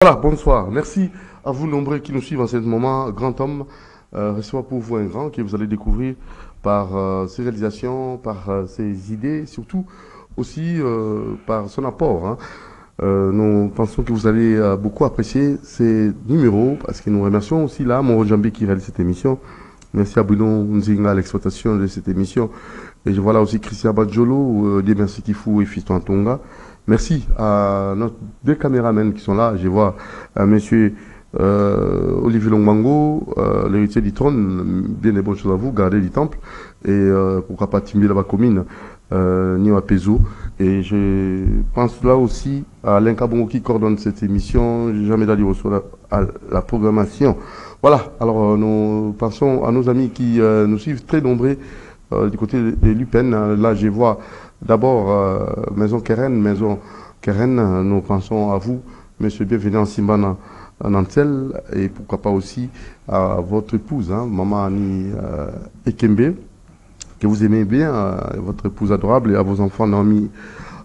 Voilà, bonsoir. Merci à vous nombreux qui nous suivent en ce moment. Grand homme, recevez pour vous un grand que vous allez découvrir par ses réalisations, par ses idées, surtout aussi par son apport, hein. Nous pensons que vous allez beaucoup apprécier ces numéros parce que nous remercions aussi là Moro Djambi qui réalise cette émission. Merci à Bruno Nzinga à l'exploitation de cette émission. Et je vois là aussi Christian Badjolo, Dieu merci Kifou et Fiston Tonga. Merci à nos deux caméramens qui sont là. Je vois monsieur Olivier Longmango, l'héritier du trône, bien des bonnes choses à vous, gardez du temple. Et pourquoi pas Timbi Labakomine, Niwa Pezo. Et je pense là aussi à Alain Kabongo qui coordonne cette émission. Jamais d'aller reçoit la programmation. Voilà, alors nous pensons à nos amis qui nous suivent très nombreux du côté de l'UPEN. Là, je vois d'abord Maison Keren, nous pensons à vous, monsieur bienvenue en Simbana Nantel, et pourquoi pas aussi à votre épouse, hein, Maman Annie Ekembe, que vous aimez bien, votre épouse adorable, et à vos enfants Naomi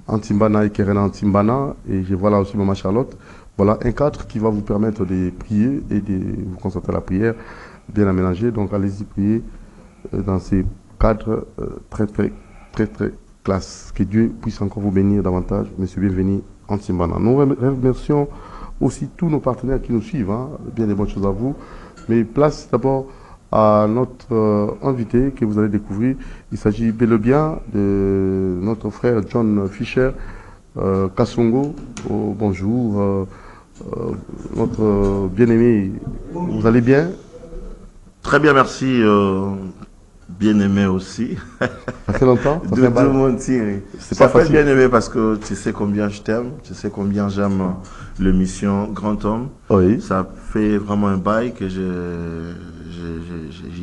Antimbana et Keren Antimbana, et je vois là aussi Maman Charlotte. Voilà un cadre qui va vous permettre de prier et de vous concentrer à la prière bien aménagée. Donc allez-y prier dans ces cadres très classe. Que Dieu puisse encore vous bénir davantage. Monsieur, bienvenue en Simbana. Nous remercions aussi tous nos partenaires qui nous suivent, hein. Bien des bonnes choses à vous. Mais place d'abord à notre invité que vous allez découvrir. Il s'agit bel et bien de notre frère John Fisher, Kasongo. Oh, bonjour. Notre bien-aimé, vous allez bien? Très bien, merci. Bien-aimé aussi. Ça fait longtemps? De tout le monde, Thierry. C'est pas facile. Bien-aimé parce que tu sais combien je t'aime, tu sais combien j'aime l'émission Grand Homme. Oui. Ça fait vraiment un bail que j'y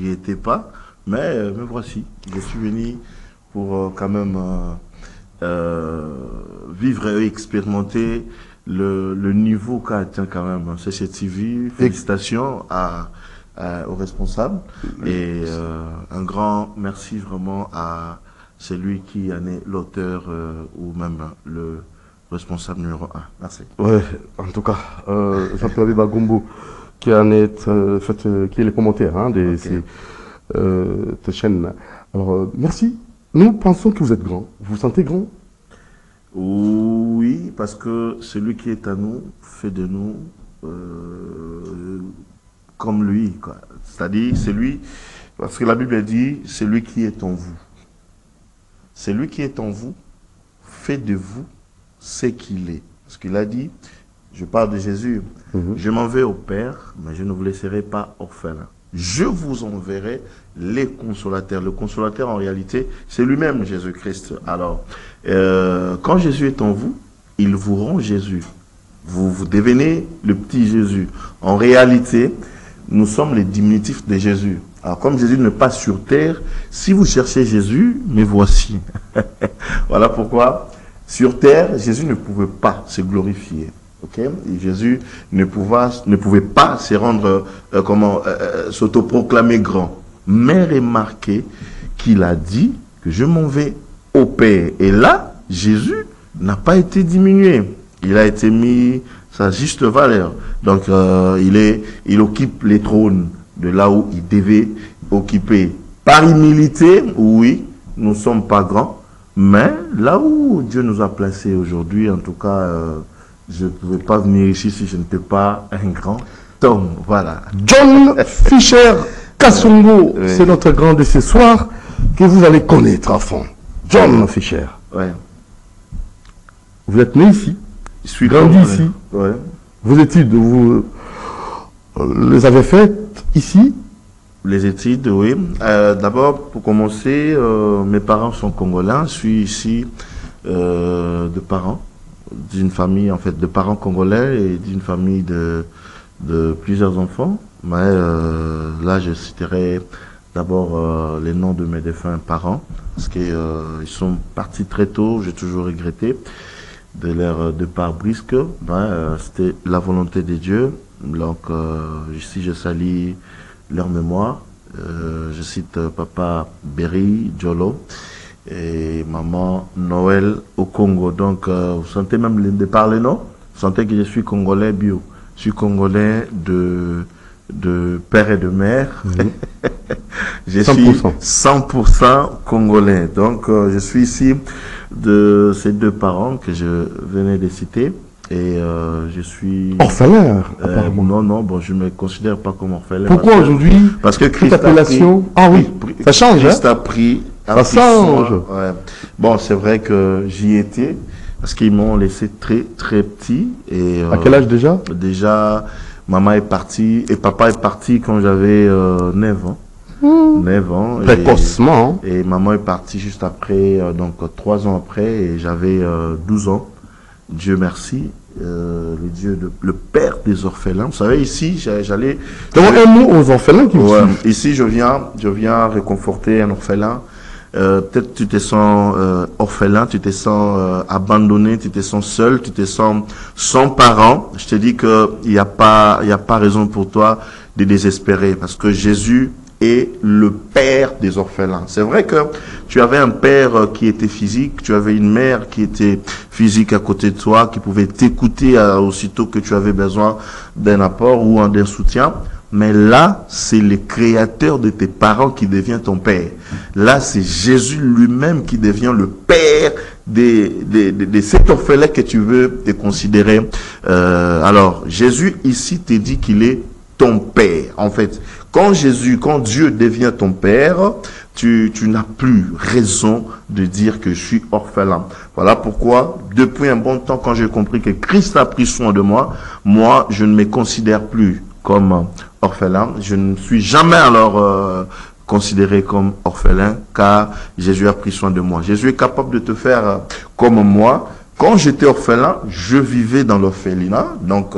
étais pas, mais me voici. Je suis venu pour quand même vivre et expérimenter le niveau qu'a atteint quand même CCTV. Félicitations aux responsables et un grand merci vraiment à celui qui en est l'auteur ou même le responsable numéro 1. Merci. Ouais, en tout cas, Jean-Pierre Bagombo qui en est qui est le promoteur, hein, de cette chaîne. Alors merci. Nous pensons que vous êtes grand. Vous vous sentez grand? Oui, parce que celui qui est à nous fait de nous comme lui, quoi. C'est-à-dire, parce que la Bible dit, celui qui est en vous. Celui qui est en vous fait de vous ce qu'il est. Parce qu'il a dit, je parle de Jésus, je m'en vais au Père, mais je ne vous laisserai pas orphelins. Je vous enverrai les consolateurs. Le consolateur, en réalité, c'est lui-même, Jésus-Christ. Alors, quand Jésus est en vous, il vous rend Jésus. Vous devenez le petit Jésus. En réalité, nous sommes les diminutifs de Jésus. Alors, comme Jésus ne passe sur terre, si vous cherchez Jésus, me voici. Voilà pourquoi, sur terre, Jésus ne pouvait pas se glorifier. Okay? Et Jésus ne pouvait pas se rendre, s'autoproclamer grand. Mais remarquez qu'il a dit que je m'en vais au Père. Et là, Jésus n'a pas été diminué. Il a été mis sa juste valeur. Donc, il occupe les trônes de là où il devait occuper. Par humilité, oui, nous ne sommes pas grands, mais là où Dieu nous a placés aujourd'hui, en tout cas, je ne pouvais pas venir ici si je n'étais pas un grand homme. Voilà. John Fisher Kasongo, oui. C'est notre grand de ce soir que vous allez connaître à fond. John Fisher. Ouais. Vous êtes né ici? Je suis grandi ici. Ouais. Vos études, vous les avez faites ici? Les études, oui. D'abord, pour commencer, mes parents sont congolais. Je suis ici de parents, d'une famille, en fait, de parents congolais et d'une famille de plusieurs enfants. Mais là, je citerai d'abord les noms de mes défunts parents, parce qu'ils sont partis très tôt, j'ai toujours regretté de leur départ brusque. C'était la volonté de Dieu. Donc, ici, je salue leur mémoire. Je cite papa Berry Jolo et maman Noël au Congo. Donc, vous sentez même de parler, non? Vous sentez que je suis congolais bio. Je suis congolais de père et de mère. Je 100%. suis 100% congolais. Donc, je suis ici de ces deux parents que je venais de citer. Et je suis... Orphelin, apparemment. non, bon, je ne me considère pas comme orphelin. Pourquoi aujourd'hui parce que Christ toute appellation... Ah oui, ça change, Christ hein? a pris... Ça change. Ouais. Bon, c'est vrai que j'y étais, parce qu'ils m'ont laissé très, très petit. Et, à quel âge déjà? Déjà, maman est partie, et papa est parti quand j'avais 9 ans. 9 ans. Précocement. Et maman est partie juste après, donc 3 ans après, et j'avais 12 ans. Dieu merci. Le père des orphelins. Vous savez, ici, j'allais... Un mot aux orphelins qui vous suivent. Ici, je viens réconforter un orphelin. Peut-être tu te sens orphelin, tu te sens abandonné, tu te sens seul, tu te sens sans parents. Je te dis que il y a pas raison pour toi de désespérer, parce que Jésus est le père des orphelins. C'est vrai que tu avais un père qui était physique, tu avais une mère qui était physique à côté de toi, qui pouvait t'écouter aussitôt que tu avais besoin d'un apport ou d'un soutien. Mais là, c'est le créateur de tes parents qui devient ton père. Là, c'est Jésus lui-même qui devient le père de cet orphelin que tu veux te considérer. Alors, Jésus ici te dit qu'il est ton père. En fait, quand Dieu devient ton père, tu n'as plus raison de dire que je suis orphelin. Voilà pourquoi, depuis un bon temps, quand j'ai compris que Christ a pris soin de moi, je ne me considère plus comme orphelin. Je ne suis jamais alors considéré comme orphelin, car Jésus a pris soin de moi. Jésus est capable de te faire comme moi. Quand j'étais orphelin, je vivais dans l'orphelinat. Donc,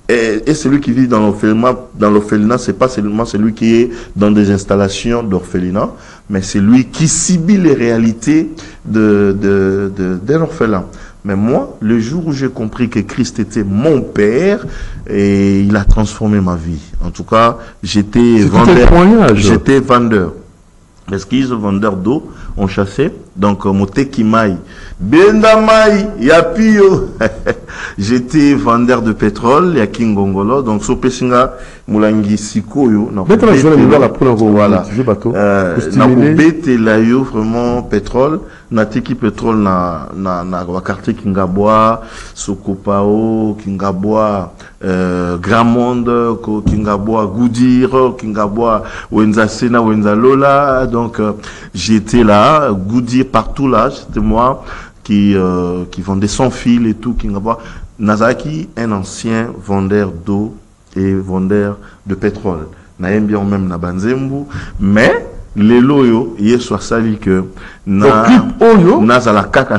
et celui qui vit dans l'orphelinat, c'est pas seulement celui qui est dans des installations d'orphelinat, mais c'est lui qui subit les réalités d'un orphelin. Mais moi, le jour où j'ai compris que Christ était mon père, et il a transformé ma vie. En tout cas, j'étais vendeur. Parce qu'ils sont vendeurs d'eau, on chassait. Donc, moteki mai, benda mai, yapio. J'étais vendeur de pétrole, ya Kingongolo. Donc, so pesinga, moulangi sikoyo. Voilà. Na bete la yo, vraiment, pétrole. Na teki pétrole na quartier Kingabwa, Sokopao, Kingabwa, Grand Monde, Kingabwa, Goudir, Kingabwa, Wenzasena, Wenzalola. Donc, j'étais là, Goudir partout là, c'était moi qui vendait sans fil et tout, Kingabwa. Nazaki, un ancien vendeur d'eau et vendeur de pétrole. Naïm bien même na Banzembu, mais les loyaux, hier soit sali que na la kaka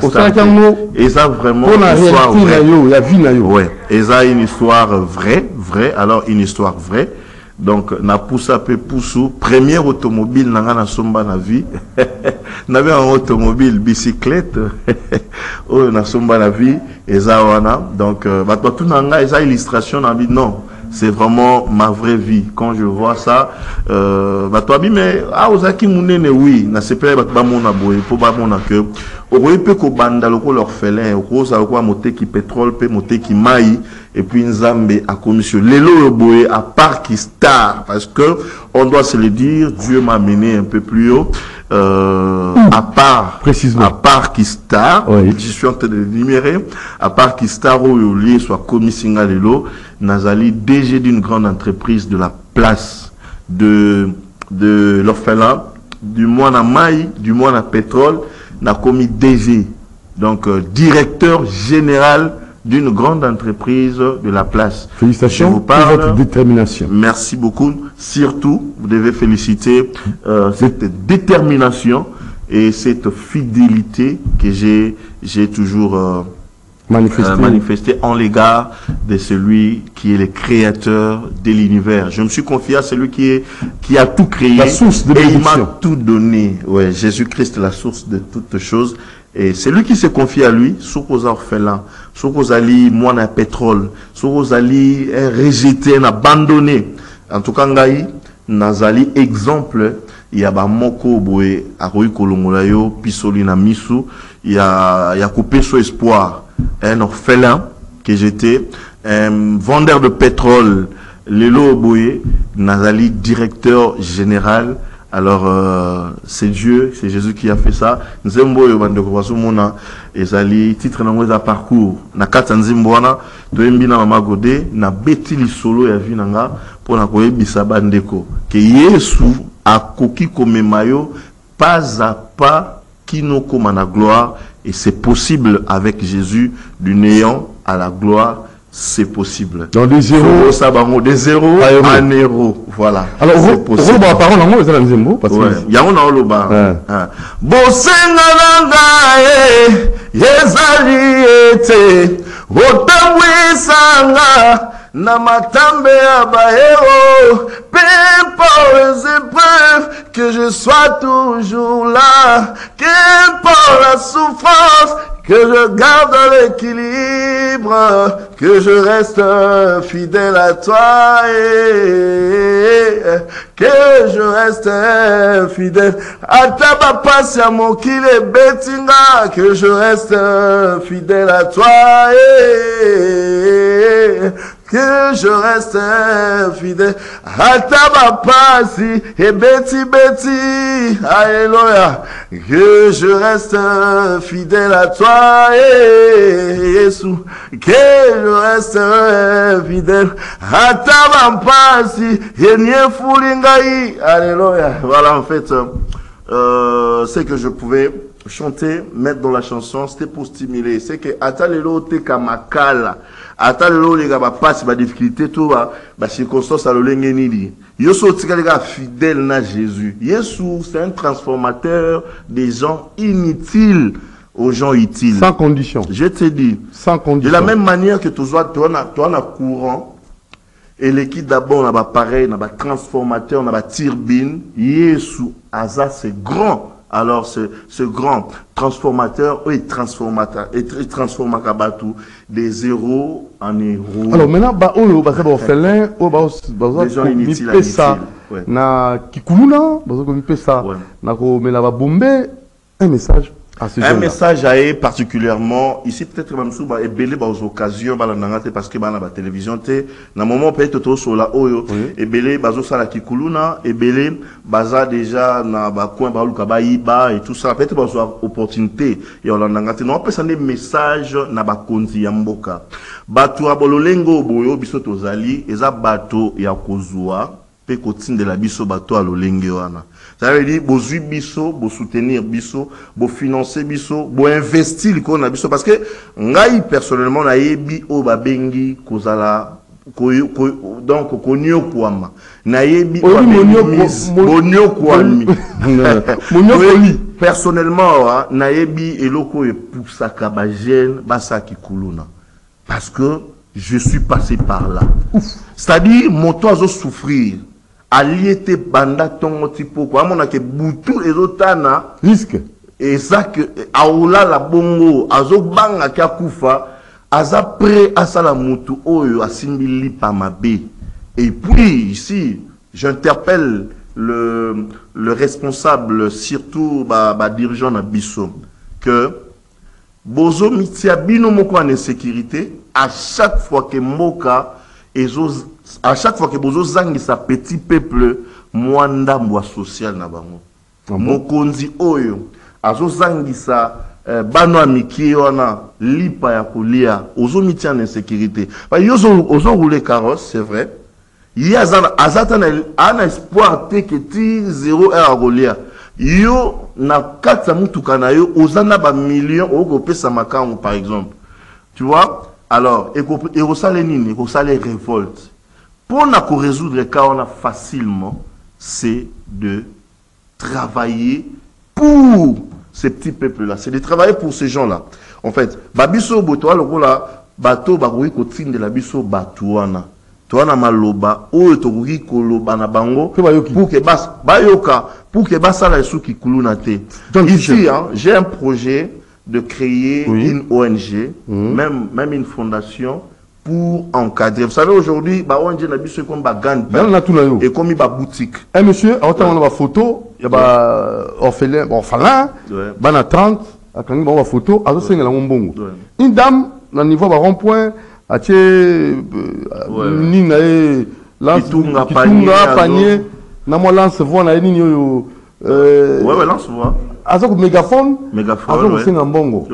et ça vraiment une histoire vraie. Ouais, et ça une histoire vraie. Alors une histoire vraie. Donc na poussa pe poussou premier automobile na somba na vie. N'avait un automobile bicyclette. Oh na somba na vie et ça wana. Donc bah tout nanga et ça illustration na vie non. C'est vraiment ma vraie vie. Quand je vois ça, mais ozaki munene oui, na sepele ba mona boye, po ba mona que okoyi pe ko banda loko l'orphelin, okoza loko moteki pétrole pe moteki mai et puis nzambe a commission lelo boye à part qui star, parce que on doit se le dire, Dieu m'a mené un peu plus haut. À part qui star, oui. Je suis en train de l'énumérer, à part qui star ou lié soit commis singalelo, Nazali DG d'une grande entreprise de la place de l'orphelin, du mois à maï, du mois à pétrole, n'a commis DG, donc directeur général d'une grande entreprise de la place. Félicitations pour votre détermination. Merci beaucoup. Surtout, vous devez féliciter cette détermination et cette fidélité que j'ai toujours manifesté en l'égard de celui qui est le créateur de l'univers. Je me suis confié à celui qui a tout créé, la source de et il m'a tout donné. Ouais, Jésus-Christ est la source de toutes choses. Et c'est lui qui s'est confié à lui, Soukos orphelin, Soukos ali moine pétrole, Soukos ali rejeté, abandonné. En tout cas, ngai nazali exemple, il y a ba moko boye akoyi kolongolayo pisoli na misu, il y a coupé son espoir, un orphelin que j'étais, vendeur de pétrole, Lelo Oboye, Nazali, directeur général. Alors, c'est Dieu, c'est Jésus qui a fait ça. Nzembo Yobandeko Wasumona, Ezali, titre na parcours. Na kata Nzimboana, Toembina Mama Gode, na beti li solo ya vinanga, pour na koyebisa bandeko. Que Yesu a koki komemayo, pas à pas, qui nous comme la gloire. Et c'est possible avec Jésus, du néant à la gloire. C'est possible. Dans des zéros, des zéros à un héros. Voilà. Alors, c'est possible. La parole en haut, c'est la deuxième parce que il y a un en haut. Bosenga nanga yezali ete otambwisanga na matambe ya bahero peu les épreuves que je sois toujours là, qu'importe la souffrance, que je garde l'équilibre, que je reste fidèle à toi, que je reste fidèle à ta passe à mon kile betinga, que je reste fidèle à toi, que je reste fidèle à ta passe et beti, alléluia, que je reste fidèle à toi, Jésus, que je reste fidèle à ta passe et nie fulingai, alléluia. Voilà, en fait, c'est que je pouvais chanter, mettre dans la chanson, c'était pour stimuler. C'est que atalelo te kamakala, atalelo les gars passe ba difficulté tout ba circonstance à l'olengeni. Yoso tika les gars fidèle na Jésus. Yesu c'est un transformateur des gens inutiles aux gens utiles. Sans condition. Je te dis. Sans condition. De la même manière que toi na courant et l'équipe d'abord on a pareil, on a transformateur, on a turbine. Yesu Aza c'est grand. Alors, ce grand transformateur, il transforma des zéros en héros. Alors, maintenant, des gens inutiles à ça. Na Kikuluna, un message. Un message à eux particulièrement, ici peut-être même sous et belé aux occasions parce que la télévision na moment peut-être tout sur la oyo et belé bazo sala kikuluna et belé baza déjà na ba coin ba lukaba iba et tout ça peut-être bazo opportunité et on l'angate non peut des messages na ba konzi ya mboka bato abololengo boyo biso tozali eza bato ya kozwa pe kotinde la biso bato alolenge wana. Ça veut dire, bo zui biso, bo soutenir biso, bo financer biso, bo investir ko na biso parce que ngai personnellement na yebi o ba bengi kozala donc konyo kwama. Na yebi o bonyo kwami. Personnellement na yebi eloko e poussaka ba jeune basa kikuluna parce que je suis passé par là. C'est-à-dire mon toit souffrir. Aliété banda tongo tipo quoi mon que butu ezotana risque et ça que aoula la bongo azo banga kia kufa aza prêt à sala mutu oyo asimbili pa mabe. Et puis ici j'interpelle le responsable surtout ba dirigeant na biso que bozo mitia bino moko en insécurité à chaque fois que moka à chaque fois que bozo zangi sa petit peuple mwanda mwa social na bango mokonzi oyo azo zangi sa bano amiki wana lipa ya kolia ozo miti en insécurité pa yozo ozo rouler carrosse c'est vrai yi azata na espoir te que ti 0 heure à kolia yo na kata mutuka na yo ozana ba millions oko pesa makango par exemple tu vois. Alors, et au salénine, et au salé révolte. Pour nous résoudre le cas, on a facilement, c'est de travailler pour ces petits peuples-là. C'est de travailler pour ces gens-là. En fait, babiso botoa le rola bateau baroui kotine de la biso batouana. Toana maloba o toruki koloba na bango pour que bas bayoka pour que bas la sou ki kuluna te. Donc ici, hein, j'ai un projet de créer une ONG, même une fondation pour encadrer. Vous savez, aujourd'hui, bah, ONG n'a pas comme Bagan et comme il boutique. Eh, monsieur, on a une photo, il y a orphelin, orphelin, il y a 30, il y a une photo, une dame, au niveau de rond-point, atie nina e lance Kitunga panier na mo lance voix na nini yo ouais lance voix azako mégaphone azako singa mbongo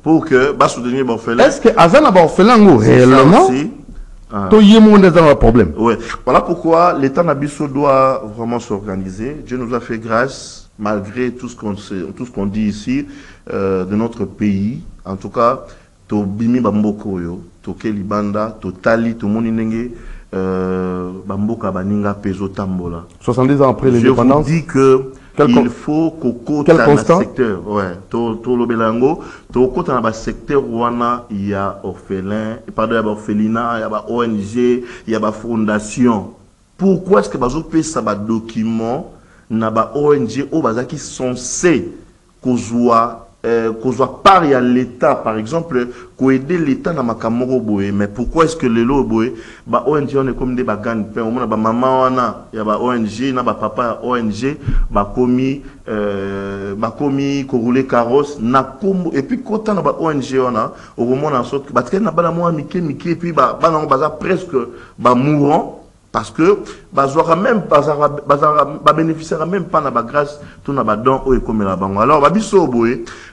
pour que ba soutenir ba orphelin. Est-ce que azana ba orphelin ngo réellement to yemo ndeza un problème? Ouais, voilà pourquoi l'État Nabiso doit vraiment s'organiser. Dieu nous a fait grâce malgré tout ce qu'on dit ici de notre pays. En tout cas, to bimi bamboko yo, to kelibanda, to tali, to moninenge bamboka baninga peso tambola. 70 ans après l'indépendance. Je vous dis que il faut qu'au secteur, ouais, to lobelango, to kota na secteur wana il y a orphelin, pardon, il y a orphelinat, il y a ONG, il y a fondation. Pourquoi est-ce que bazo fait ça ba document na ba ONG au bazaki censé kozwa par à l'État, par exemple, qu'on aider l'État dans makamoro boé. Mais pourquoi est-ce que les lots boé, bah ONG on est comme des bagan, on a ba maman wana, y a ba ONG, na ba papa ONG, ba komi kourouler carrosse, na comme et puis quand on a ba ONG on a, au moment en sorte, bah très na ba la moi mike et puis bah non baza presque bah mourant. Parce que bénéficiera même pas de la grâce tout na badon ou comme la banque. Alors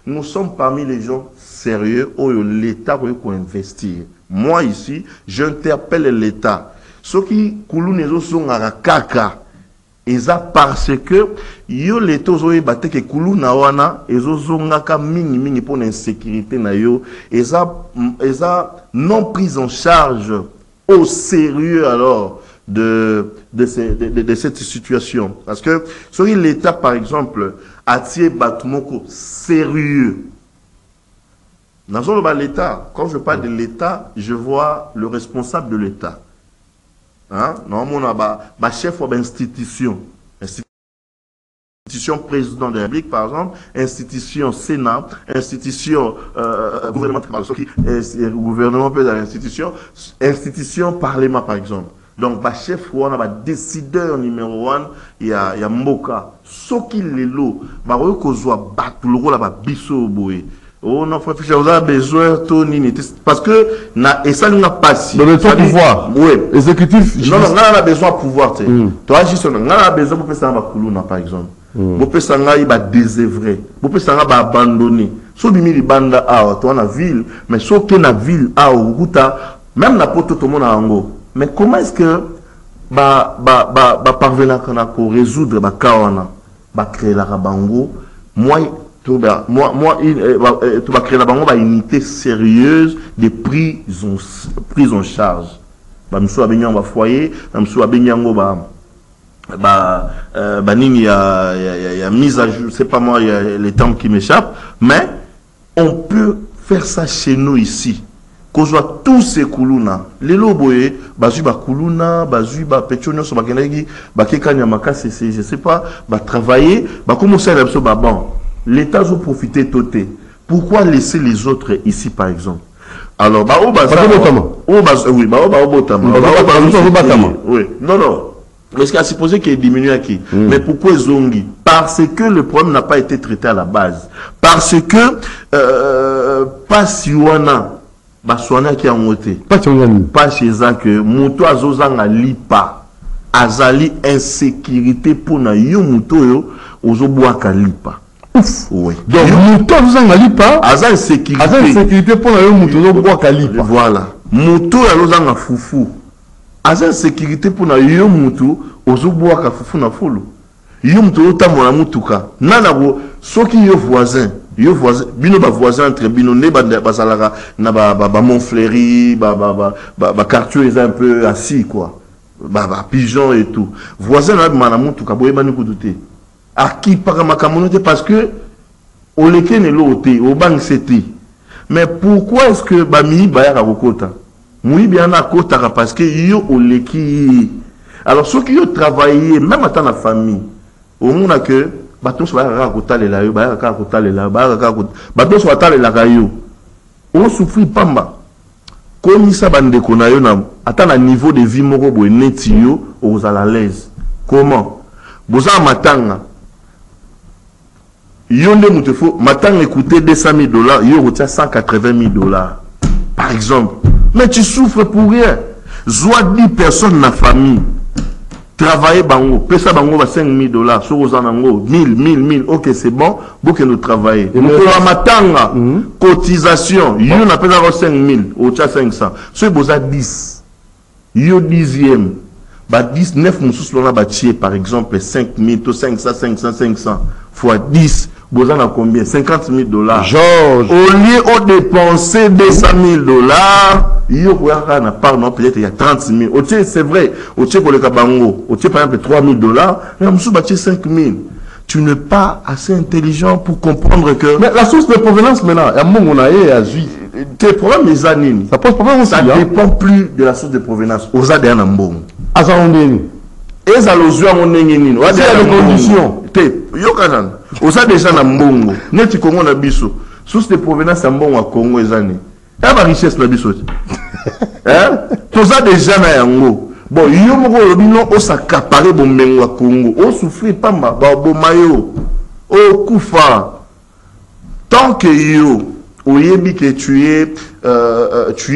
nous sommes parmi les gens sérieux où l'État peut investir. Moi ici, j'interpelle l'État. Ceux qui koulou sont à kaka et ça parce que yo l'État zoé batte que koulou na wana et zonga ka mingi pour l'insécurité na yo et ça non prise en charge au sérieux alors de cette situation. Parce que sur l'État, par exemple, attire Batumoko sérieux. Dans l'État, quand je parle de l'État, je vois le responsable de l'État. Hein? Normalement, on a chef d'institution. Institution président de la République, par exemple, institution Sénat, institution gouvernement peut dans l'institution, institution Parlement, par exemple. Donc, le chef, on a décideur numéro 1, il y a Mboka. Ce qui est l'eau, il y a biso boé. Oh non, frère, vous avez besoin de parce que et ça n'a pas si. Dans le pouvoir. Oui. Exécutif. Non, on a besoin de pouvoir. Toi, juste, on a besoin de faire un par exemple. Vous pouvez faire désœuvrer. Vous pouvez faire abandonner. Si vous avez des bandes à la ville, mais si vous avez la ville à même la porte tout le monde a un. Mais comment est-ce que parvenir à résoudre le cas, créer la rabango, moi, tu vas créer la bango, une unité sérieuse de prise en charge. Nous sommes à foyer, nous sommes à il y a mise à jour, c'est pas moi, il y a les termes qui m'échappent, mais on peut faire ça chez nous ici. Qu'on soit tous ces koulouna, les loboé, bazu ba koulouna, bazu ba pétionio so bakenagi, ba kekanya makase, je sais pas, ba travailler, ba commencer à l'abso ba bon. L'État veut profiter toté. Pourquoi laisser les autres ici par exemple? Alors ba oui, non. Est-ce qu'il a supposé qu'il diminue à qui? Mais pourquoi Zongi? Parce que le problème n'a pas été traité à la base. Parce que pas si on a baswana qui a monté pas chez ça que moto azozanga lipa azali insécurité pour na yo moto yo ozobwaka lipa ouf oui donc moto azozanga lipa azali insécurité pour na yo moto ozobwaka lipa voilà moto azozanga fufu azali insécurité pour na yo moto ozobwaka fufu na fulu yo moto otambola mutuka nana bo soki yo voisin bino ba voisin entre bino ne bazalaka na ba Montfleury ba quartier est un peu assis quoi ba pigeon et tout voisin na manamu tout ka boyeba ni kuduté a qui par ma communauté parce que o lekene loté o bang c'était mais pourquoi est-ce que ba mi ba ya kokota mui bien na kota parce que yo o leki alors ceux qui ont travaillé même dans la famille au monde que bateau soit à côté de la yo ba à côté de la bateau soit à la rayo on souffre pamba comme ça bande kona yo na atteint un niveau de vie moko bo neti yo aux à l'aise comment boza matanga yo nde mutefo matanga écouter $200,000 yo retient $180,000 par exemple Mais tu souffres pour rien. Soit 10 personnes dans la famille. Travailler bango, pesa bango va $5,000, sur aux anango, 1000, ok c'est bon, pour que nous travaillons. Et nous matanga, cotisation, yon appelle ça 5,000, au tcha 500. Ce boza 10, yo 10e, bah 19 moussous l'on a bâti par exemple 5,000, 500, fois 10. Boza na combien? $50,000. Georges. Au lieu de dépenser $200,000, il y a part, non, peut-être il y a 30,000. C'est vrai. Au pour le Kabango, au par exemple $3,000, mais on bâti 5,000. Tu n'es pas assez intelligent pour comprendre que. Mais la source de provenance maintenant, il y a un moment où a Zui. Tes problèmes, les années. Ça pose problème aussi. Ça ne dépend plus de la source de provenance. Aux adhérents en bon. Azarondeni. Et ça l'ose en nengeni. C'est les conditions. Yokanan. Aux adhérents en bon. Net Congo na biso. Source de provenance en bon à Congo les années. Il y a ma richesse na biso. Hein? Tout ça déjà na yango. Bon, yo moko lobino o s'accaparer bon mengo Congo. O souffrir pas ma ba bo mayo. O kufa. Tant que yo oyebi que tu es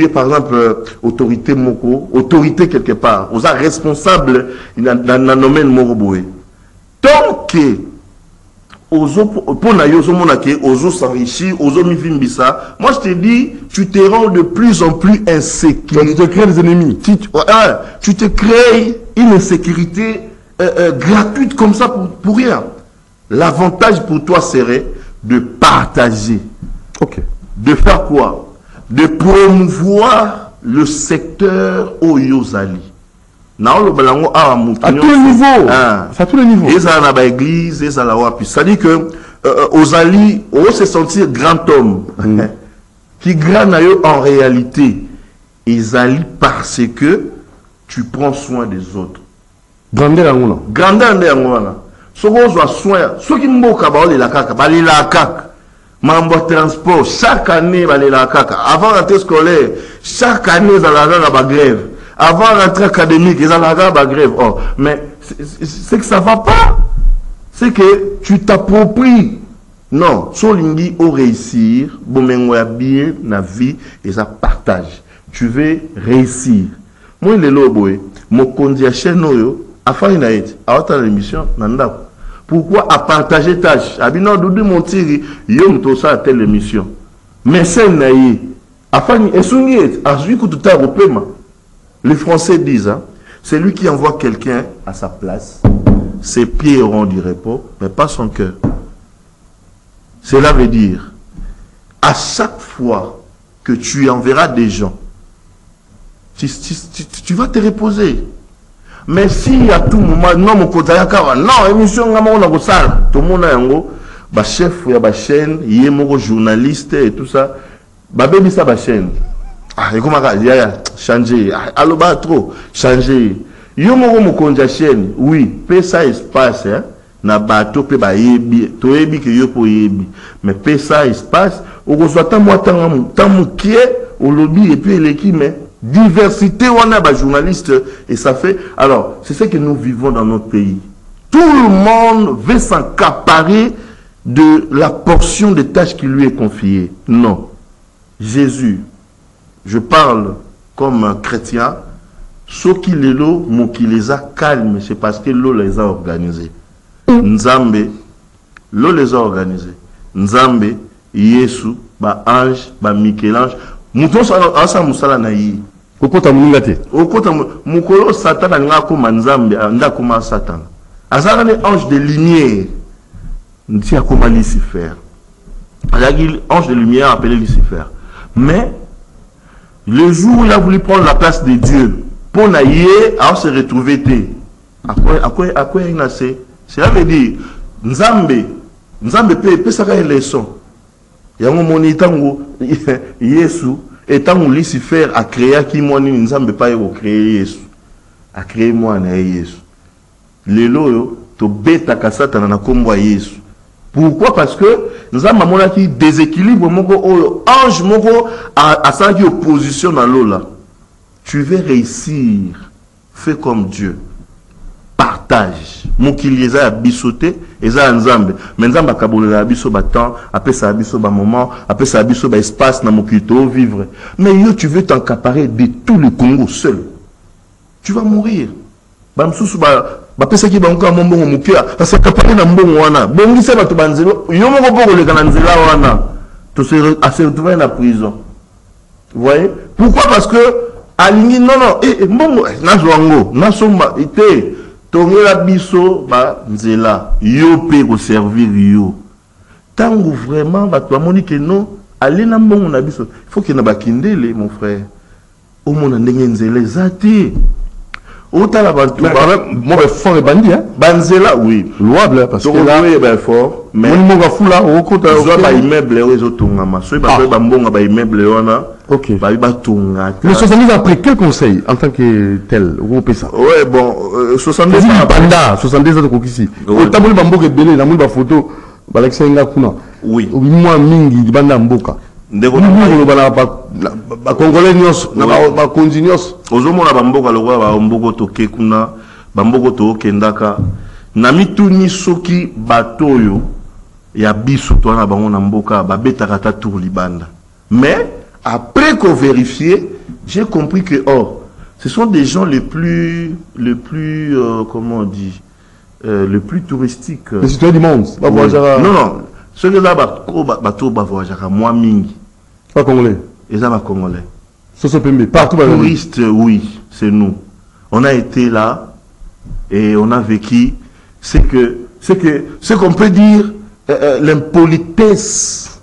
par exemple autorité moko, autorité quelque part, aux responsable dans le domaine moko boé. Tant que pour s'enrichir, moi je te dis, tu te rends de plus en plus insécure. Tu te crées des ennemis. Tu te crées une insécurité gratuite comme ça pour rien. L'avantage pour toi serait de partager. Ok. De faire quoi? De promouvoir le secteur Oyozali. À tous les niveaux. À tous les niveaux. Et ça dans l'église, et ça là c'est-à-dire que Ozali, on se sentir grand homme. Qui grand en réalité, Ezali parce que tu prends soin des autres. Grandeur en on. Grandeur en on. Ce qu'on soit soin, ce qui me moque à la caca, bali la caca. Mambo transport, chaque année, bali la caca. Avant l'entrée scolaire, chaque année, ça la grève. Avant l'entrée académique, ils ont la grève. Oh, mais c'est que ça ne va pas. C'est que tu t'appropries. Non, Solingi au réussir, Bomengoya bien la vie et ça partage. Tu veux réussir. Moi, il est là, mon conduit chez nous, à faire une aide, à faire l'émission, pourquoi à partager tâches? Abino Doudou Montiri, yom to ça à telle émission. Mais c'est naïe. À faire une aide, à celui qui tout à repément. Les Français disent, hein, c'est lui qui envoie quelqu'un à sa place, ses pieds auront du repos, mais pas son cœur. Cela veut dire, à chaque fois que tu enverras des gens, tu vas te reposer. Mais si à tout moment, non, mon côté, non, émission, tout le monde a un chef, il y a une chaîne, il y a un journaliste et tout ça, il y a une chaîne. Ah, et comment il y a changé, allo ba trop changé. Yo moko mokonja chaîne, oui, paie ça espace hein, na bateau pe ba yebi, to yebi que yo po yebi. Mais paie ça espace, au reçoit tant moi tant mukie au lobby et puis l'équipe mais diversité on a ba journaliste et ça fait alors, c'est ce que nous vivons dans notre pays. Tout le monde veut s'accaparer de la portion des tâches qui lui est confiée. Non. Jésus, je parle comme un chrétien, ceux qui les a calmes, c'est parce que l'eau les a organisés. Nzambe, l'eau les a organisés. Nzambe, Yesu, ba ange, ba Michel-Ange, mouton sa musala na yi. Okota muningate. Okota mukolo Satan nga koma Nzambe, nda koma Satan. Azala ne ange de lumière. Nti akoma Lucifer. Ange de lumière appelé Lucifer. Mais le jour où il a voulu prendre la place de Dieu, pour naïe, à se retrouver, à quoi il a fait? Cela veut dire, Nzambe peut ça une leçon. Il y a un moment où Yesu, étant où Lucifer a créé, qui moi, Nzambe pas créé Yesu. A créé moi, Yesu. Le lo, to bêta kasata na kombo Yesu. Pourquoi? Parce que nous avons un déséquilibre, ange à sa opposition dans l'eau là. Tu veux réussir, fais comme Dieu. Partage. partage. Mokili eza ya bisote, eza ya nzambe. Mais nzambe akabolela ya biso ba temps, après ça biso ba moment, après ça biso ba espace na mokili to vivre. Mais yo tu veux t'accaparer de tout le Congo seul. Tu vas mourir. Ba msusu ba pesa ki ba nka mbongo mukia, s'accaparer na mbongo wana. Bongi se bato banzelo, yo moko boko le kana nzela wana. To se retrouver na prison. Vous voyez? Pourquoi? Parce que alingi non mbongo nazwango nasomba ite tongela biso ba nzela yo pe ko servir yo tango vraiment bato bamoni que non aller na mbongo na biso il faut que na bakindele mon frère au mona ndenge nzela ezati otala bantu moi fort et bandit hein banzela oui louable parce que là oui ben fort mais mon monga fula au côté ba immeuble ozo tongama so ba ba mbonga ba immeuble wana. Ok. Ba tonga. Le 70 après quel conseil en tant que tel ou ça? Ouais bon 70 banda 70 ans ko kisi. O tabuli bamboka ebele na muli ba photo ba leksenga kuna. Oui. Moi mingi banda mboka. Ndeko na ba congolais nyos na ba konzi nyos. Ozomona bamboka lokwa ba mboko toke kuna bamboko to kendaka na mituni soki batoyo ya biso to na bango na mboka ba betaka ta tour libanda. Mais après qu'on vérifié, j'ai compris que ce sont des gens les plus comment on dit, le plus touristiques. Les citoyens du monde. Oui. Non, ceux qui là voyagent moi mingi. Pas congolais. Ils sont pas congolais. Partout. Touristes, oui, c'est nous. On a été là et on a vécu. C'est qu'on peut dire l'impolitesse,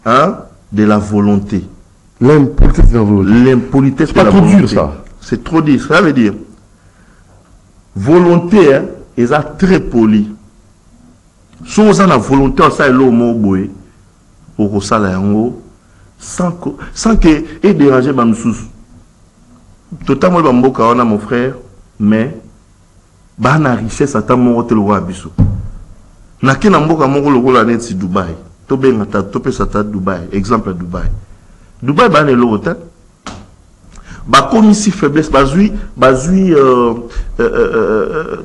hein, de la volonté. L'impolitesse de la volonté. L'impolitesse de la volonté. C'est pas trop dur ça. C'est trop dur. Ça veut dire volonté, hein, ils sont très polis. Si on a la volonté, on sait l'homme boy, au sans que et déranger Bamsous. Totalement Bamboka on a mon frère, mais bana richesse à ta mort te le roi biso. Na kena mboka moko lokola net si Dubaï. To benga ta to pesa ta Dubaï, exemple à Dubaï. Dubaï ba ne l'hôtel. Ba comme si faiblesse bazui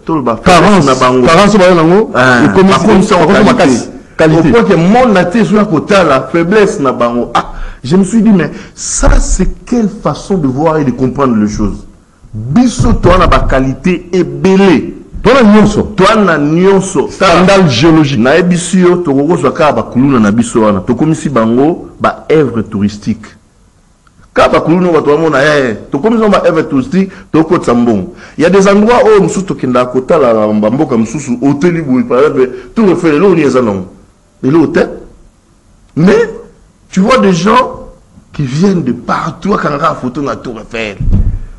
to ba carence na bango. Carence ba nango. Comme ça on qualité. Pourquoi que mon naté sur côté la faiblesse na bango. Ah, je me suis dit mais ça c'est quelle façon de voir et de comprendre les choses. Biso toi na ba qualité et belé. Toi na nyonso scandale géologique na ebisio to kokozwa ka ba kuluna na biso wana to komisi bango ba œuvre touristique ka ba kuluna ba to mona to komisi ba œuvre touristique to ko tsambong. Il y a des endroits où musu to kenda kota la mboka mususu hôtel boui par exemple tout refait là on y est non et l'hôtel mais tu vois des gens qui viennent de partout à Kanga photo na tour Eiffel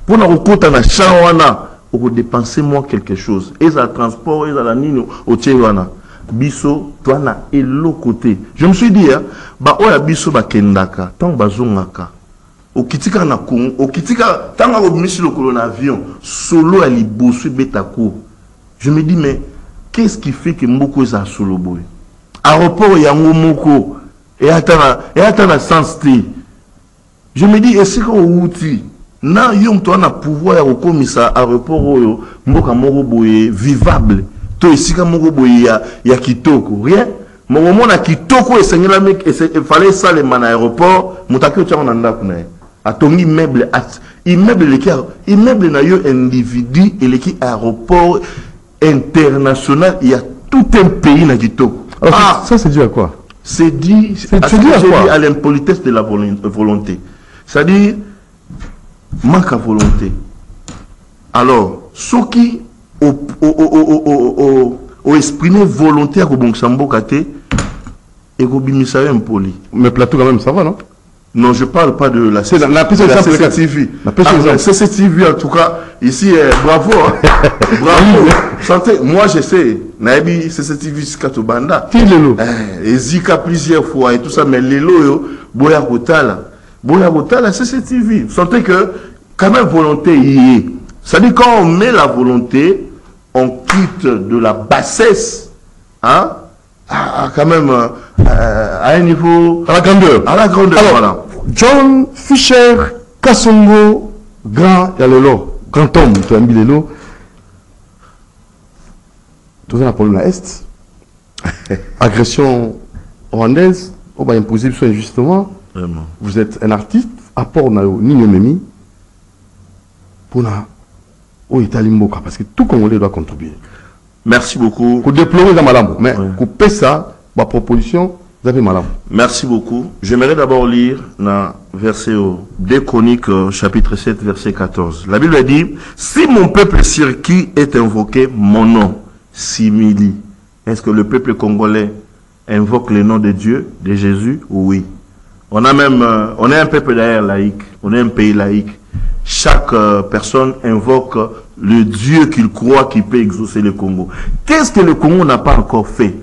pour na kota na chawana pour dépenser moi quelque chose. Et ça transport, et ça la nino au Tchéwana. Biso, toi na et l'autre côté. Je me suis dit, bah oya biso ba kendaka, tant bazongaka. Au kitika na Congo, au kitika, tant au misi le colon avion, solo à libosu betako. Je me dis, mais qu'est-ce qui fait que Moko est à solo boy? Aéroport yango Moko, et attends sens T. Je me dis, est-ce qu'on outil? Na yom to na pouvoir ya komisa aéroport oyo mboka moko boye vivable to esika moko boye ya kitoko rien mo mona kitoko esengela mek fallait ça le man aéroport mutaki otya na ndako na atongi immeuble na yo individu eleki aéroport international, il y a tout un pays na kitoko. Alors ça c'est dû à quoi? C'est dû à l'impolitesse de la volonté. C'est-à-dire manque à volonté. Alors, ceux qui ont exprimé volonté à Kobongsambo Kate et Kobimisa impoli. Mais plateau quand même, ça va, non? Non, je ne parle pas de la CCTV. La CCTV, en tout cas, ici, bravo. Hein. Bravo. Santé, moi, je sais. Naïbi CCTV Skatobanda. Et Zika plusieurs fois et tout ça, mais les loyaux, Boya Kotala. Boya Kotala, CCTV. Sentez que, quand même, volonté y est. C'est-à-dire, quand on met la volonté, on quitte de la bassesse, hein, quand même, à un niveau... À la grandeur. À la grandeur, alors, voilà. John Fisher, Kassongo, grand Yalelo, grand homme, tu as mis les lots. Tout ça, pour l'Est. Agression rwandaise, on va imposer injustement. Vraiment. Vous êtes un artiste, apport on a ni Memi pour na au Italie Mboka parce que tout Congolais doit contribuer. Merci beaucoup. Pour déplorer dans Malambo, mais pour payer ça, ma proposition, vous avez Malambo. Merci beaucoup. J'aimerais d'abord lire dans verset 2 Chroniques, chapitre 7, verset 14. La Bible dit, si mon peuple sur qui est invoqué mon nom, s'humilie. Est-ce que le peuple congolais invoque le nom de Dieu, de Jésus? Oui. On a même, on est un peuple d'ailleurs laïque, on est un pays laïque. Chaque personne invoque le Dieu qu'il croit qui peut exaucer le Congo. Qu'est-ce que le Congo n'a pas encore fait?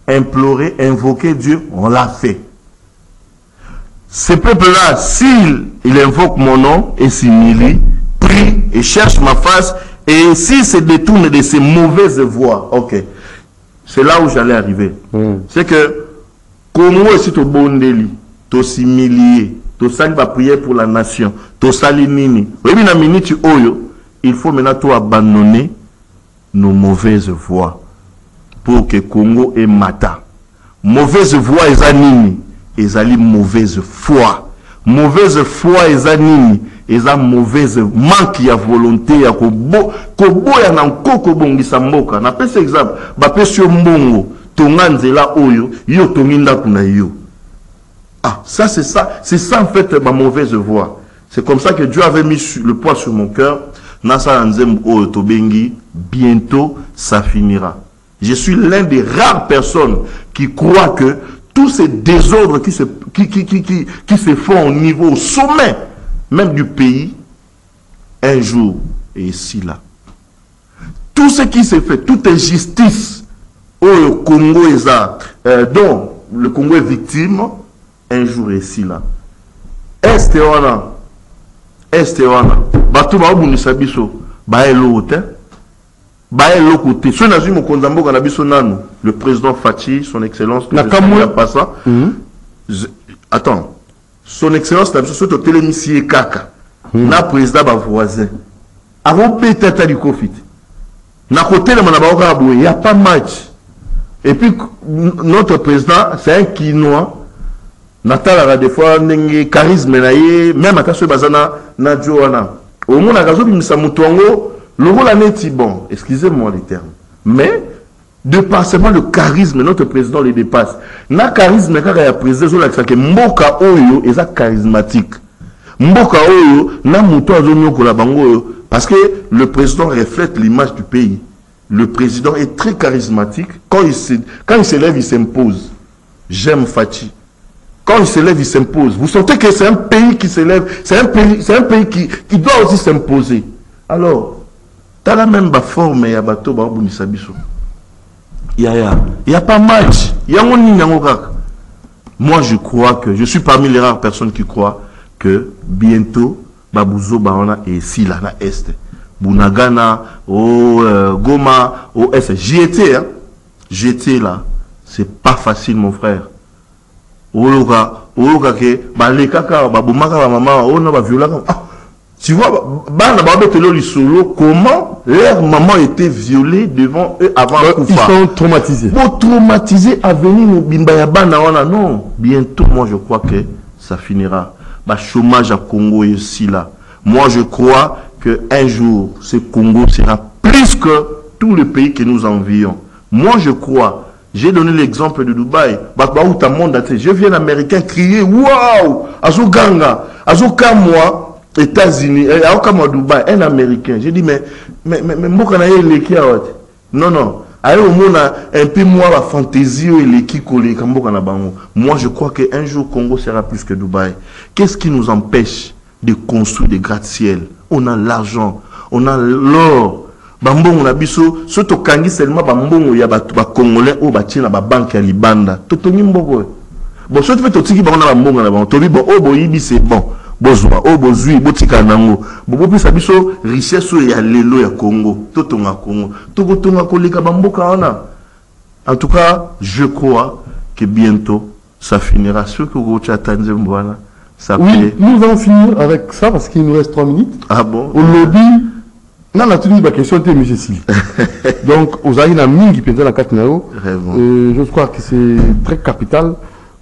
Implorer, invoquer Dieu, on l'a fait. Ce peuple-là, s'il invoque mon nom et s'humilie, prie et cherche ma face, et s'il se détourne de ses mauvaises voies, ok. C'est là où j'allais arriver. C'est que Congo est au Bondeli, to s'humilier, to sali va prier pour la nation, to sali nini. Il faut maintenant tout abandonner nos mauvaises voies pour que Congo ait mata. Mauvaise voie est nini, ezali mauvaise foi. Mauvaise foi est nini, eza mauvaise manque ya volonté ya koboya na nkoko bongisa mboka. Na pese exemple, ba pese mbongo, tonga nzela oyo, yo tonginda kuna yo. Ah, ça c'est ça en fait ma mauvaise voie. C'est comme ça que Dieu avait mis le poids sur mon cœur. Nasa nzem oyo tobengi, bientôt ça finira. Je suis l'un des rares personnes qui croient que tous ces désordres qui se font au niveau, au sommet même du pays, un jour, et ici là. Tout ce qui se fait, toute injustice au Congo dont le Congo est victime, un jour ici là. Est Batou ba obunisa biso, ba elote. Ba elokote. So na zimo konzambo kana biso nanu, le président Fachi, son excellence, que je pas ça. Attends. Son excellence na biso soto telemisier kaka. Na président ba voisin. Avant peut-être du Covid. Na côté le manaba okabou, il y a pas match. Et puis notre président, c'est un Quinois. Natala des fois n'engue charisme naie, même attention bazana na Joana. Au moins la gazo bimisa mutongo, le rôle en est bon. Excusez-moi les termes. Mais de par seulement le charisme, notre président le dépasse. Na charisme quand il y a président sur l'accent que mboka oyo est charismatique. Mboka oyo na muto azonyo ko la bango parce que le président reflète l'image du pays. Le président est très charismatique. Quand il se lève, il s'impose. J'aime Fachi. Quand il se lève, il s'impose. Vous sentez que c'est un pays qui se lève, c'est un pays qui doit aussi s'imposer. Alors, t'as la même forme, il y a bateau, il y a pas match. Moi, je crois que, je suis parmi les rares personnes qui croient que bientôt, Babouzo Baona est ici, là, na Est. Bunagana, Goma, au Est. J'y étais, hein. J'étais là. C'est pas facile, mon frère. Tu vois, comment leur maman était violée devant eux avant Ils sont traumatisés. Pour traumatiser à venir non, bientôt moi je crois que ça finira. Chômage à Congo est aussi là. Moi je crois que un jour ce Congo sera plus que tous les pays que nous envions. Moi je crois. J'ai donné l'exemple de Dubaï. Je viens d'Américain crier waouh, Azoganga, Azokamwa, États-Unis, Azokamwa Dubaï, un Américain. J'ai dit mais non. Alors on a un peu moins la fantaisie et l'équipe collée comme moi je crois qu'un jour Congo sera plus que Dubaï. Qu'est-ce qui nous empêche de construire des gratte-ciel? On a l'argent, on a l'or. Bambongo na biso soto kangi seulement bambongo ya ba congolais o batie na ba banque ya libanda totongi mboko bon soto fait totiki ba na bambongo na ba tobi bon o boyibi c'est bon bozwa o bozui botika nango bobo pisa biso richesse ya lelo ya Congo totonga Congo tokotonga koleka bamboka wana. En tout cas je crois que bientôt ça finira. Ce que vous attendez voilà ça oui, nous allons finir avec ça parce qu'il nous reste 3 minutes. Ah bon? Au lobby Non, la tenue de ma question était M. Sili. Donc, aux Aïna Mingi, pendant la 4 je crois que c'est très capital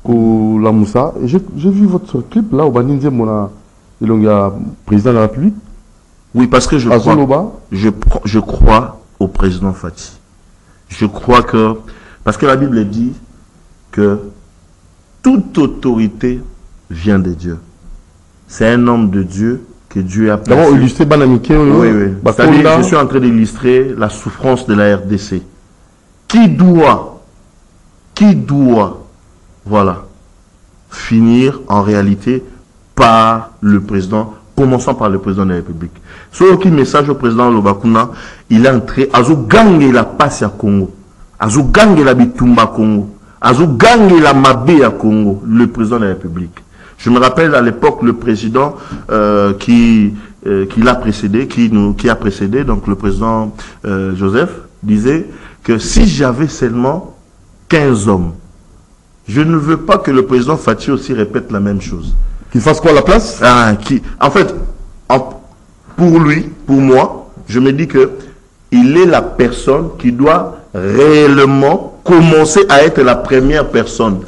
pour la Moussa. J'ai vu votre clip là, au Baninze Mona, il y a président de la République. Oui, parce que je crois au président Fati. Je crois que, parce que la Bible dit que toute autorité vient de Dieu. C'est un homme de Dieu que Dieu a placé. D'abord, illustrer Banamike. Oui. C'est-à-dire, je suis en train d'illustrer la souffrance de la RDC. Qui doit, voilà, finir en réalité par le président, commençant par le président de la République. Sur qui message au président Lobakuna, il est entré, Azu gangue la passe à Congo, Azu gangue la bitumba Congo, Azu gangue la mabé à Congo, le président de la République. Je me rappelle à l'époque le président qui l'a précédé, qui a précédé, donc le président Joseph, disait que si j'avais seulement 15 hommes, je ne veux pas que le président Fati aussi répète la même chose. Qu'il fasse quoi à la place? En fait, pour lui, pour moi, je me dis que il est la personne qui doit réellement commencer à être la première personne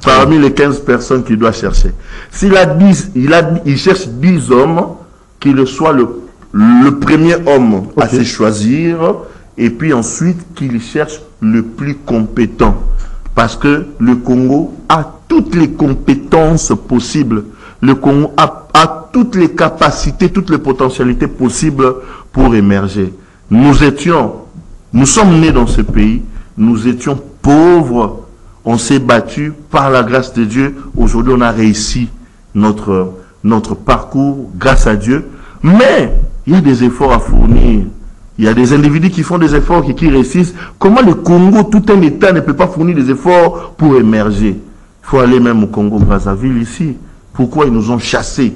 parmi les 15 personnes qu'il doit chercher. S'il a 10, il cherche 10 hommes, qu'il soit le premier homme à se choisir, et puis ensuite qu'il cherche le plus compétent. Parce que le Congo a toutes les compétences possibles. Le Congo a toutes les capacités, toutes les potentialités possibles pour émerger. Nous sommes nés dans ce pays, nous étions pauvres, on s'est battu par la grâce de Dieu. Aujourd'hui, on a réussi notre parcours grâce à Dieu. Mais il y a des efforts à fournir. Il y a des individus qui font des efforts qui réussissent. Comment le Congo, tout un État ne peut pas fournir des efforts pour émerger? Il faut aller même au Congo-Brazzaville ici. Pourquoi ils nous ont chassés?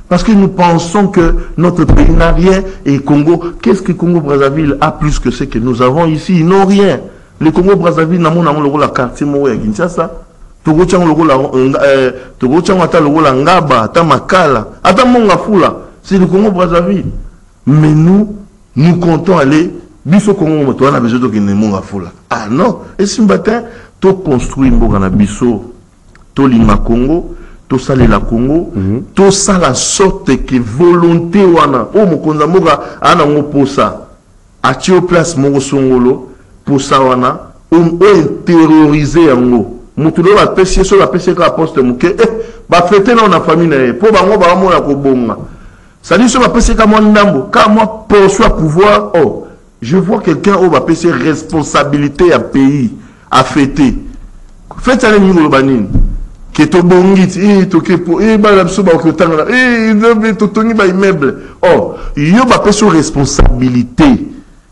Parce que nous pensons que notre pays n'a rien et Congo, qu'est-ce que Congo-Brazzaville a plus que ce que nous avons ici? Ils n'ont rien. Le Congo-Brazzaville n'a pas le quartier à Kinshasa. Togo tchango la Ngaba, ata Makala, ata Mongafula. C'est le Congo-Brazzaville. Mais nous comptons aller, biso Congo, on a besoin de Mongafula. Ah non, et si matin, to construit Mbogana biso, to lima Congo, to sale la Congo, to sa la sorte que volonté wana, oh mokonza moga, ana ngo posa, a tio place mongo songolo, posa wana, on terroriser yango. Mutulo la pesi, so la pesi ka poste muke, ba fete na famille na, po bango ba mo na ko bonga. Ça dit, sur ma PC, quand moi, perçois pouvoir, oh, je vois quelqu'un où ma PC responsabilité à pays, à fêter. Faites ça, les niveaux banines. Qui est au bon guide, oh, il y a ma PC responsabilité.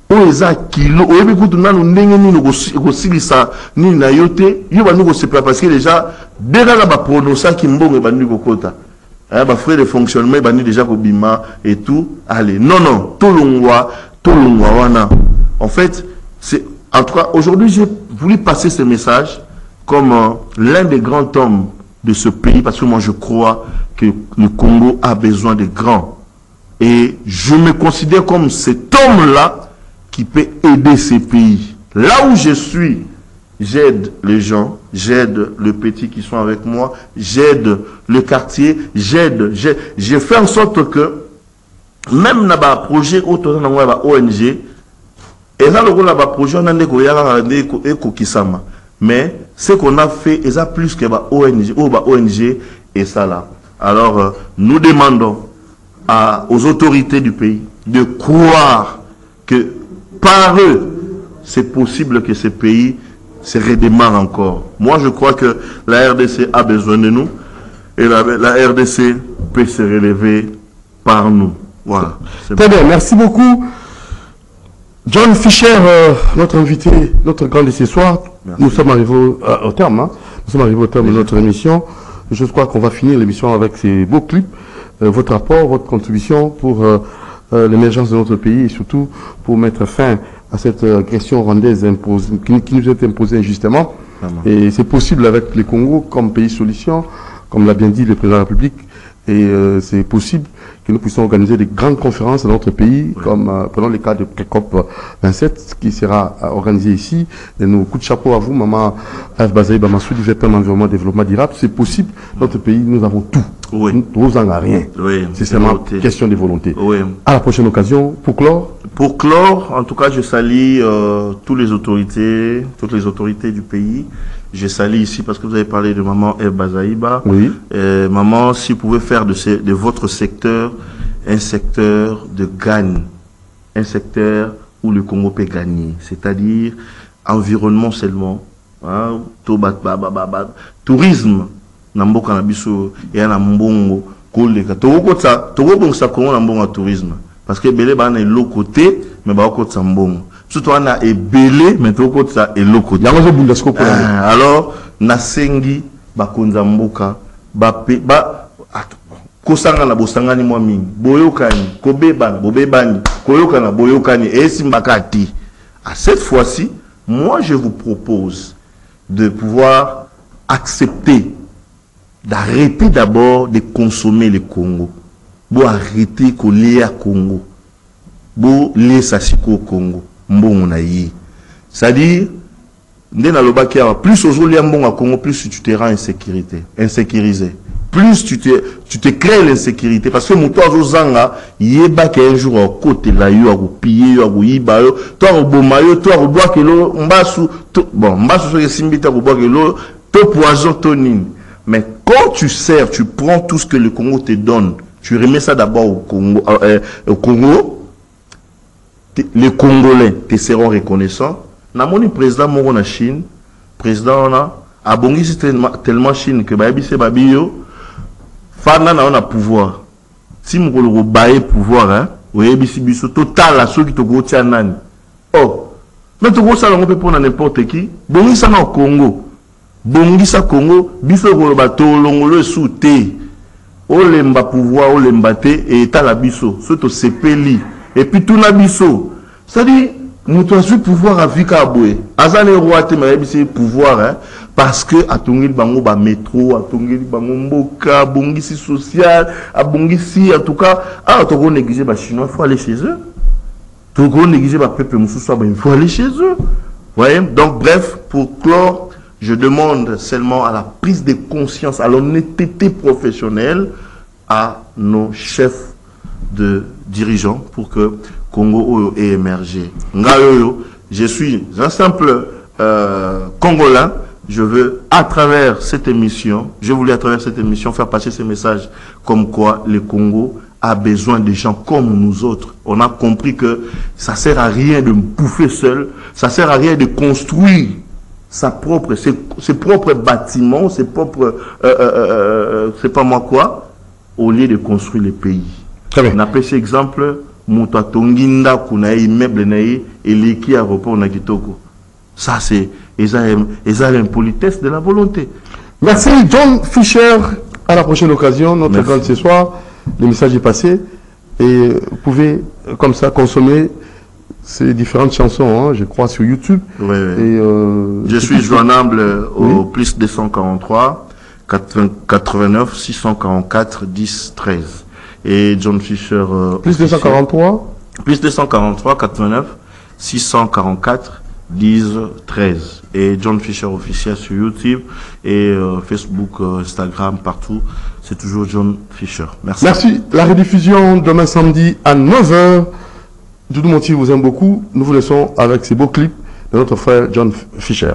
Oh, les a kilos, oh, écoute, nous avons négocié ça, ni na yote, il y a négocié parce que déjà, déjà, la prononciation qui m'bonne, et banu kokota. Bah, frère de fonctionnement, bah, déjà Bima et tout. Allez, non, tout le wana. En fait, c'est, en tout cas, aujourd'hui, j'ai voulu passer ce message comme l'un des grands hommes de ce pays, parce que moi, je crois que le Congo a besoin de grands. Et je me considère comme cet homme-là qui peut aider ces pays. Là où je suis, j'aide les gens, j'aide les petits qui sont avec moi, j'aide le quartier, j'ai fait en sorte que même dans le projet autour de ONG, et là le projet on a des Kisama, mais ce qu'on a fait, ils a plus que ONG et ça là. Alors nous demandons aux autorités du pays de croire que par eux, c'est possible que ce pays se redémarre encore. Moi, je crois que la RDC a besoin de nous et la RDC peut se relever par nous. Voilà. Très bien, merci beaucoup. John Fisher, notre invité, notre grand de ce soir. Merci. Nous sommes arrivés au terme. Nous sommes arrivés au terme de notre émission. Je crois qu'on va finir l'émission avec ces beaux clips. Votre rapport, votre contribution pour l'émergence de notre pays et surtout pour mettre fin à cette agression rwandaise qui nous est imposée injustement. Vraiment. Et c'est possible avec le Congo comme pays solution, comme l'a bien dit le président de la République, Et c'est possible que nous puissions organiser des grandes conférences dans notre pays, comme prenons le cas de COP 27, qui sera organisé ici. Et nos coups de chapeau à vous, Maman F. Bazaï Bamassou, du VPM Environnement Développement Durable. C'est possible. Dans notre pays, nous avons tout. Oui. Nous n'avons rien. Oui. C'est seulement question de volonté. Oui. À la prochaine occasion, pour clore. Pour clore, en tout cas, je salue toutes les autorités du pays. Je salue ici parce que vous avez parlé de Maman F. Bazaïba. Oui. Maman, si vous pouvez faire de votre secteur un secteur de gagne, un secteur où le Congo peut gagner, c'est-à-dire environnement seulement, hein, tourisme, namboka na biso et na mbongo koleka toko ça Congo na mbongo tourisme parce que belé ba na l'autre côté mais ba ko tsa mbongo surtout on a ebelé mais toko ça et l'autre côté alors na sengi ba konza mboka ba kosanga na bosangani mwa mingi boyokani kobebana bobebani koyokana boyokani et simbakati. À cette fois-ci, moi je vous propose de pouvoir accepter d'arrêter d'abord de consommer le Congo. Bo arrêter ko lia Congo. Bo lia sasiko Congo. Mbongo na yi. C'est-à-dire ndena lobaki plus aujourd'hui mbongo Congo plus tu te rends insécurisé. Plus tu te crées l'insécurité parce que muto azozanga yeba qu'un jour à côté là yo a piller yo a yiba yo toi boma yo toi boire que lo mbasu bon mbasu so simbita boire que lo to poison tonine. Mais quand tu sers, tu prends tout ce que le Congo te donne, tu remets ça d'abord au Congo, les Congolais te seront reconnaissants. Na moni président moko na Chine, président na abongisi tellement Chine que ba bise babio fana na on a pouvoir. Si mokolo baye pouvoir hein, oyebisi biso total la ceux qui te go tia nani. Oh, mais to go ça on peut prendre n'importe qui, bongisa na au Congo. Bongisa Congo, biso koloba tolongolo souté. Olemba pouvoir, olemba te et ta la biso, surtout sepeli. Et puis tout na biso. C'est-à-dire nous avons pouvoir à vika aboué. Azane roi te mabisi pouvoir hein parce que atongeli bango ba métro, atongeli bango mboka, bongisi social, abongisi en tout cas, to ko négliger ba chinois, faut aller chez eux. To ko négliger ba peuple mususu ba il faut aller chez eux. Voyez? Donc bref, pour clore, je demande seulement à la prise de conscience, à l'honnêteté professionnelle, à nos chefs de dirigeants pour que Congo ait émergé. Je suis un simple Congolais. Je veux, à travers cette émission, faire passer ce message comme quoi le Congo a besoin de gens comme nous autres. On a compris que ça sert à rien de me bouffer seul, ça sert à rien de construire ses propres bâtiments, ses propres, c'est pas moi quoi, au lieu de construire le pays. Très bien. On appelle cet exemple, Moutatonginda, Kunae, immeuble Nae, et l'équipe aéroport Nakitoko. Ça, c'est, l'impolitesse de la volonté. Merci, John Fisher. À la prochaine occasion, notre grande ce soir, le message est passé, et vous pouvez, comme ça, consommer ces différentes chansons, hein, je crois, sur YouTube. Oui, oui. Et je suis joignable au plus 243 89 644 10 13. Et John Fisher. Plus 243 Plus 243 89 644 10 13. Et John Fisher officiel sur YouTube et Facebook, Instagram, partout. C'est toujours John Fisher. Merci. Merci. La rediffusion demain samedi à 9h. Doudou Monti vous aime beaucoup. Nous vous laissons avec ces beaux clips de notre frère John Fisher.